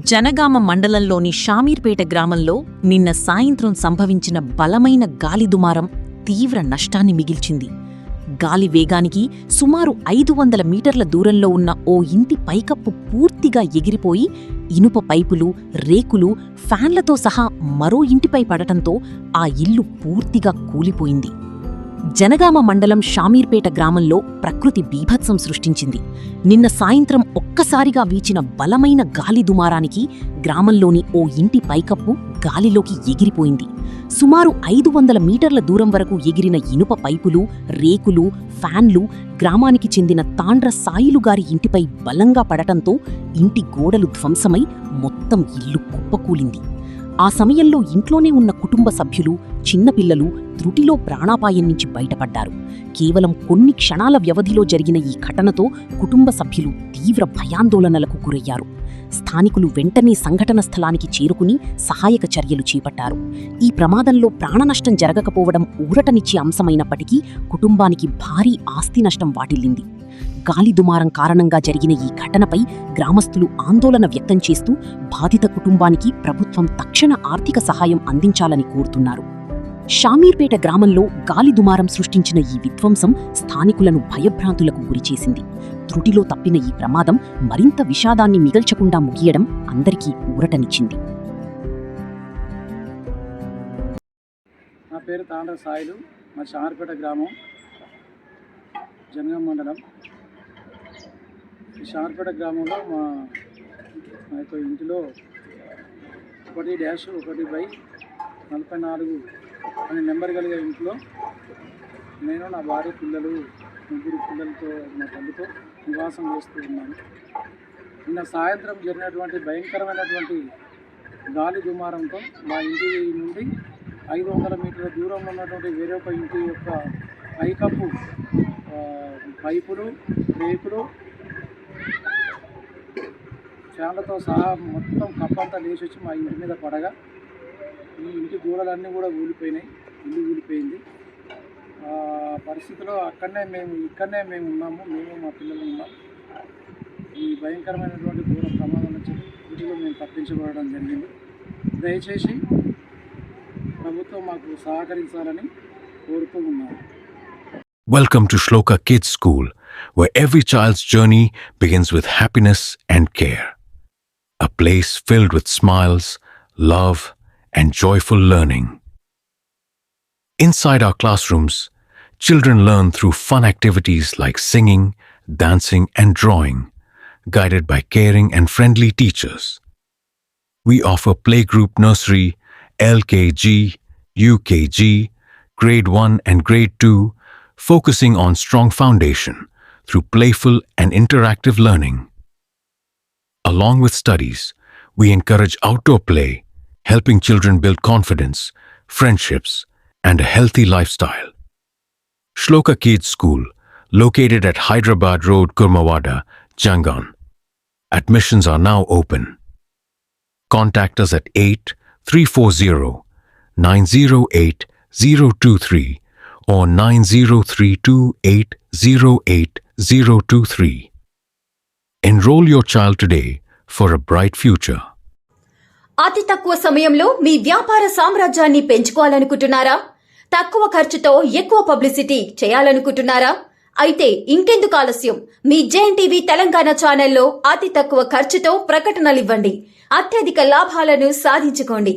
జనగామ మండలంలోని షామీర్పేట గ్రామంలో నిన్న సాయంత్రం సంభవించిన బలమైన గాలి దుమారం తీవ్ర నష్టాన్ని మిగిల్చింది. గాలి వేగానికి సుమారు 500 మీటర్ల దూరంలో ఉన్న ఓ ఇంటి పైకప్పు పూర్తిగా ఎగిరిపోయి ఇనుప పైపులు, రేకులు, ఫ్యాన్లతో సహా మరో ఇంటిపై పడటంతో ఆ ఇల్లు పూర్తిగా కూలిపోయింది. జనగామ మండలం షామీర్పేట గ్రామంలో ప్రకృతి బీభత్సం సృష్టించింది. నిన్న సాయంత్రం ఒక్కసారిగా వీచిన బలమైన గాలి దుమారానికి గ్రామంలోని ఓ ఇంటి పైకప్పు గాలిలోకి ఎగిరిపోయింది. సుమారు 500 మీటర్ల దూరం వరకు ఎగిరిన ఇనుప పైపులు, రేకులు, ఫ్యాన్లు గ్రామానికి చెందిన తాండ్ర సాయిలుగారి ఇంటిపై బలంగా పడటంతో ఇంటి గోడలు ధ్వంసమై మొత్తం ఇల్లు కుప్పకూలింది. ఆ సమయంలో ఇంట్లోనే ఉన్న కుటుంబ సభ్యులు, చిన్నపిల్లలు త్రుటిలో ప్రాణాపాయం నుంచి బయటపడ్డారు. కేవలం కొన్ని క్షణాల వ్యవధిలో జరిగిన ఈ ఘటనతో కుటుంబ సభ్యులు తీవ్ర భయాందోళనలకు గురయ్యారు. స్థానికులు వెంటనే సంఘటన స్థలానికి చేరుకుని సహాయక చర్యలు చేపట్టారు. ఈ ప్రమాదంలో ప్రాణనష్టం జరగకపోవడం ఊరటనిచ్చే అంశమైనప్పటికీ కుటుంబానికి భారీ ఆస్తి నష్టం వాటిల్లింది. గాలి దుమారం కారణంగా జరిగిన ఈ ఘటనపై గ్రామస్తులు ఆందోళన వ్యక్తం చేస్తూ బాధిత కుటుంబానికి ప్రభుత్వం తక్షణ ఆర్థిక సహాయం అందించాలని కోరుతున్నారు. షామీర్పేట గ్రామంలో గాలి దుమారం సృష్టించిన ఈ విధ్వంసం స్థానికులను భయభ్రాంతులకు గురిచేసింది. త్రుటిలో తప్పిన ఈ ప్రమాదం మరింత విషాదాన్ని మిగల్చకుండా ముగియడం అందరికీ ఊరటనిచ్చింది. నా పేరు తాండ్ర సాయిలు, మా షామీర్పేట గ్రామం, జనగామ మండలం. ఈ షామీర్పేట గ్రామంలో మా యొక్క ఇంటిలో 1-1/44 అనే నెంబర్ కలిగే ఇంట్లో నేను, నా భార్య, పిల్లలు, 3 పిల్లలతో, మా తల్లితో నివాసం చేస్తూ ఉన్నాను. నిన్న సాయంత్రం జరిగినటువంటి భయంకరమైనటువంటి గాలి దుమారంతో మా ఇంటి నుండి 500 మీటర్ల దూరంలో ఉన్నటువంటి వేరే ఒక ఇంటి యొక్క పైకప్పు, పైపులు, రేకులు, ఫ్యాన్లతో సహా మొత్తం కప్పంతా లేచి వచ్చి మా ఇంటి మీద పడగా ఈ ఇంటి గోడలన్నీ కూడా ఊలిపోయినాయి. ఇల్లు ఊలిపోయింది. పరిస్థితిలో ఇక్కడనే మేము ఉన్నాము. మేము, మా పిల్లలు ఉన్నాం. ఈ భయంకరమైనటువంటి ఘోర ప్రమాదం నుంచి ఇంటిలో మేము తప్పించబడడం జరిగింది. దయచేసి ప్రభుత్వం మాకు సహకరించాలని కోరుతూ ఉన్నాము. Welcome to Shloka Kids School, where every child's journey begins with happiness and care. A place filled with smiles, love, and joyful learning. Inside our classrooms, children learn through fun activities like singing, dancing, and drawing, guided by caring and friendly teachers. We offer playgroup nursery, LKG, UKG, Grade 1 and Grade 2, focusing on strong foundation through playful and interactive learning. Along with studies, we encourage outdoor play, helping children build confidence, friendships, and a healthy lifestyle. Shloka Kids School, located at Hyderabad Road, Kurmawada, Jangan. Admissions are now open. Contact us at 8340-908-023 or 9032808023. Enroll your child today for a bright future. అతి తక్కువ సమయంలో మీ వ్యాపార సామ్రాజ్యాన్ని పెంచుకోవాలనుకుంటున్నారా? తక్కువ ఖర్చుతో ఎక్కువ publicity చేయాలనుకుంటున్నారా? అయితే ఇంకెందుకు ఆలస్యం? మీ జేఎన్టీవీ తెలంగాణ ఛానల్లో అతి తక్కువ ఖర్చుతో ప్రకటనలివ్వండి. అత్యధిక లాభాలను సాధించుకోండి.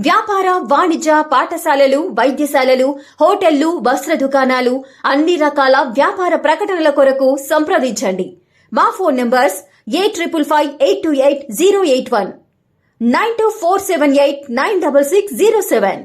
వ్యాపార, వాణిజ్య, పాఠశాలలు, వైద్యశాలలు, హోటళ్లు, వస్త్ర దుకాణాలు, అన్ని రకాల వ్యాపార ప్రకటనల కొరకు సంప్రదించండి. మా ఫోన్ నంబర్స్ 8558288081, 9247896607.